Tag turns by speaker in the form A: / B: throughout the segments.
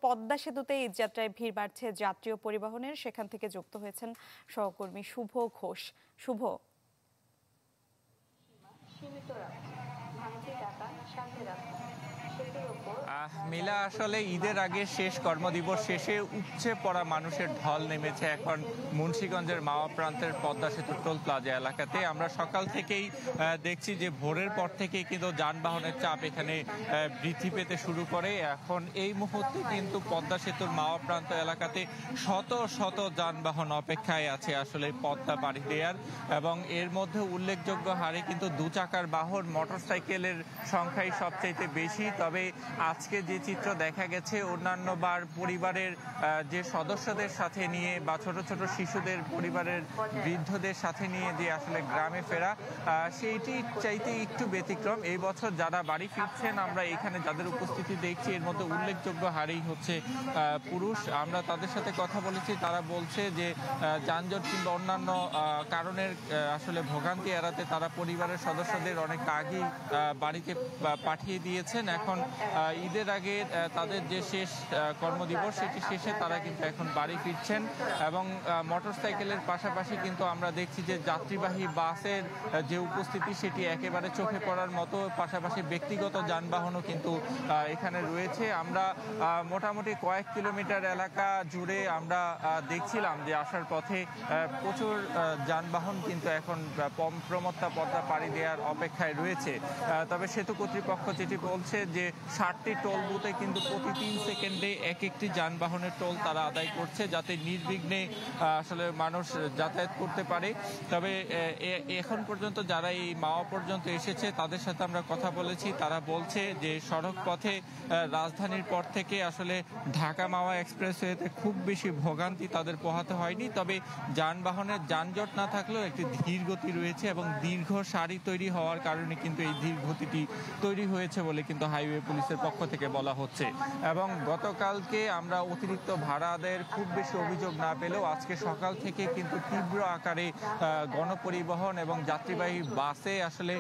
A: পদ্মা সেতুতে ঈদযাত্রায় ভিড় বাড়ছে যাত্রী ও পরিবহনের, সেখান থেকে যুক্ত হয়েছেন সহকর্মী শুভ ঘোষ। শুভ,
B: মিলা, আসলে ঈদের আগে শেষ কর্মদিবস শেষে উপচে পড়া মানুষের ঢল নেমেছে এখন মুন্সিগঞ্জের মাওয়া প্রান্তের পদ্মা সেতু টোল প্লাজা এলাকাতে। আমরা সকাল থেকেই দেখছি যে ভোরের পর থেকেই কিন্তু যানবাহনের চাপ এখানে বৃদ্ধি পেতে শুরু করে। এখন এই মুহূর্তে কিন্তু পদ্মা সেতুর মাওয়া প্রান্ত এলাকাতে শত শত যানবাহন অপেক্ষায় আছে আসলে পদ্মা পাড়ি দেওয়ার, এবং এর মধ্যে উল্লেখযোগ্য হারে কিন্তু দু চাকার বাহন মোটরসাইকেলের সংখ্যাই সবচাইতে বেশি। তবে আজকে যে চিত্র দেখা গেছে, অন্যান্য বার পরিবারের যে সদস্যদের সাথে নিয়ে বা ছোট ছোট শিশুদের, পরিবারের বৃদ্ধদের সাথে নিয়ে যে আসলে গ্রামে ফেরা, সেইটি চাইতে একটু ব্যতিক্রম। এই বছর যারা বাড়ি ফিরছেন, আমরা এখানে যাদের উপস্থিতি দেখছি এর মধ্যে উল্লেখযোগ্য হারেই হচ্ছে পুরুষ। আমরা তাদের সাথে কথা বলেছি, তারা বলছে যে যানজট কিংবা অন্যান্য কারণের আসলে ভোগান্তি এড়াতে তারা পরিবারের সদস্যদের অনেক আগেই বাড়িতে পাঠিয়ে দিয়েছেন। এখন ঈদের আগে তাদের যে শেষ কর্মদিবস সেটি শেষে তারা কিন্তু এখন বাড়ি ফিরছেন, এবং মোটরসাইকেলের পাশাপাশি কিন্তু আমরা দেখছি যে যাত্রীবাহী বাসের যে উপস্থিতি সেটি একেবারে চোখে পড়ার মতো। পাশাপাশি ব্যক্তিগত যানবাহনও কিন্তু এখানে রয়েছে। আমরা মোটামুটি কয়েক কিলোমিটার এলাকা জুড়ে আমরা দেখছিলাম যে আসার পথে প্রচুর যানবাহন কিন্তু এখন প্রমত্তা পদ্মা পাড়ি দেওয়ার অপেক্ষায় রয়েছে। তবে সেতু কর্তৃপক্ষ যেটি বলছে যে 60টি টোল বুথে কিন্তু প্রতি 3 সেকেন্ডে এক একটি যানবাহনের টোল তারা আদায় করছে, যাতে নির্বিঘ্নে আসলে মানুষ যাতায়াত করতে পারে। তবে এখন পর্যন্ত যারা এই মাওয়া পর্যন্ত এসেছে তাদের সাথে আমরা কথা বলেছি, তারা বলছে যে সড়ক পথে রাজধানীর পর থেকে আসলে ঢাকা মাওয়া এক্সপ্রেসওয়েতে খুব বেশি ভোগান্তি তাদের পোহাতে হয়নি। তবে যানবাহনের যানজট না থাকলেও একটি ধীর গতি রয়েছে, এবং দীর্ঘ সারি তৈরি হওয়ার কারণে কিন্তু এই ধীর গতিটি তৈরি হয়েছে বলে কিন্তু হাইওয়ে পুলিশের পক্ষ থেকে বলা হচ্ছে। এবং গতকালকে আমরা অতিরিক্ত ভাড়া আদায়ের খুব বেশি অভিযোগ না পেলেও আজকে সকাল থেকে কিন্তু তীব্র আকারে গণপরিবহন এবং যাত্রীবাহী বাসে আসলে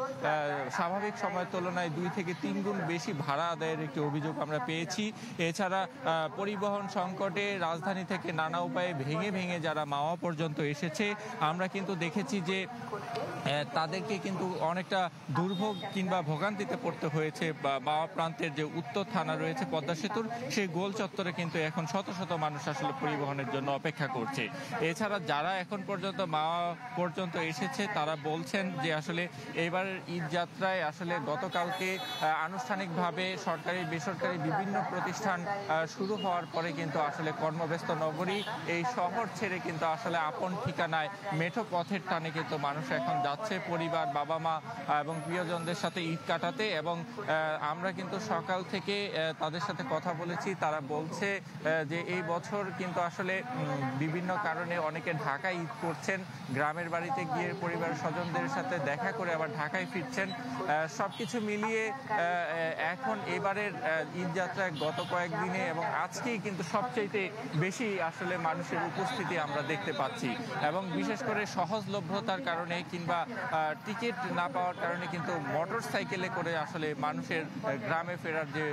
B: স্বাভাবিক সময়ের তুলনায় 2 থেকে 3 গুণ বেশি ভাড়া আদায়ের একটি অভিযোগ আমরা পেয়েছি। এছাড়া পরিবহন সংকটে রাজধানী থেকে নানা উপায়ে ভেঙে ভেঙে যারা মাওয়া পর্যন্ত এসেছে, আমরা কিন্তু দেখেছি যে তাদেরকে কিন্তু অনেকটা দুর্ভোগ কিংবা ভোগান্তিতে পড়তে হয়েছে। মাওয়া প্রান্তের যে উত্তর থানা রয়েছে পদ্মা সেতুর, সেই গোল চত্বরে কিন্তু এখন শত শত মানুষ আসলে পরিবহনের জন্য অপেক্ষা করছে। এছাড়া যারা এখন পর্যন্ত মাওয়া পর্যন্ত এসেছে তারা বলছেন যে আসলে এবার ঈদ যাত্রায় আসলে গতকালকে আনুষ্ঠানিকভাবে সরকারি বেসরকারি বিভিন্ন প্রতিষ্ঠান শুরু হওয়ার পরে কিন্তু আসলে কর্মব্যস্ত নগরী এই শহর ছেড়ে কিন্তু আসলে আপন ঠিকানায় মেঠো পথের টানে কিন্তু মানুষ এখন যাচ্ছে পরিবার, বাবা মা এবং প্রিয়জনদের সাথে ঈদ কাটাতে। এবং আমরা কিন্তু সকাল থেকে তাদের সাথে কথা বলেছি, তারা বলছে যে এই বছর কিন্তু আসলে বিভিন্ন কারণে অনেকে ঢাকায় ঈদ করছেন, গ্রামের বাড়িতে গিয়ে পরিবার স্বজনদের সাথে দেখা করে আবার ঢাকায় ফিরছেন। সবকিছু মিলিয়ে এখন এবারের ঈদ যাত্রায় গত কয়েকদিনে এবং আজকেই কিন্তু সবচাইতে বেশি আসলে মানুষের উপস্থিতি আমরা দেখতে পাচ্ছি, এবং বিশেষ করে সহজলভ্যতার কারণে কিংবা টিকিট না পাওয়ার কারণে কিন্তু মোটর সাইকেলে করে আসলে মানুষের গ্রামে ফেরার যে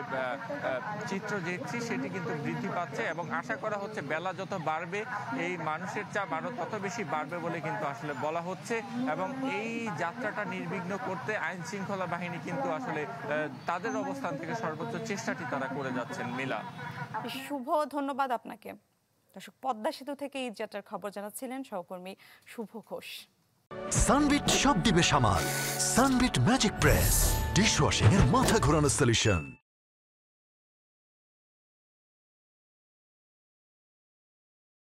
B: চিত্র দেখছি সেটি কিন্তু বৃদ্ধি পাচ্ছে। এবং আশা করা হচ্ছে বেলা যত বাড়বে এই মানুষের চাপ আরো তত বেশি বাড়বে বলে কিন্তু আসলে বলা হচ্ছে। এবং এই যাত্রাটা নির্বিঘ্ন করতে আইন শৃঙ্খলা বাহিনী কিন্তু আসলে তাদের অবস্থান থেকে সর্বোচ্চ চেষ্টাটি তারা করে যাচ্ছেন। মিলা,
A: শুভ, ধন্যবাদ আপনাকে। দর্শক, পদ্মা সেতু থেকে ঈদ যাত্রার খবর জানাচ্ছিলেন সহকর্মী শুভ ঘোষ।
C: সানবিট সব দিবে সামাল। সানবিট ম্যাজিক প্রেস ডিশওয়াশিং এর মাথা ঘোরানো সলিউশন।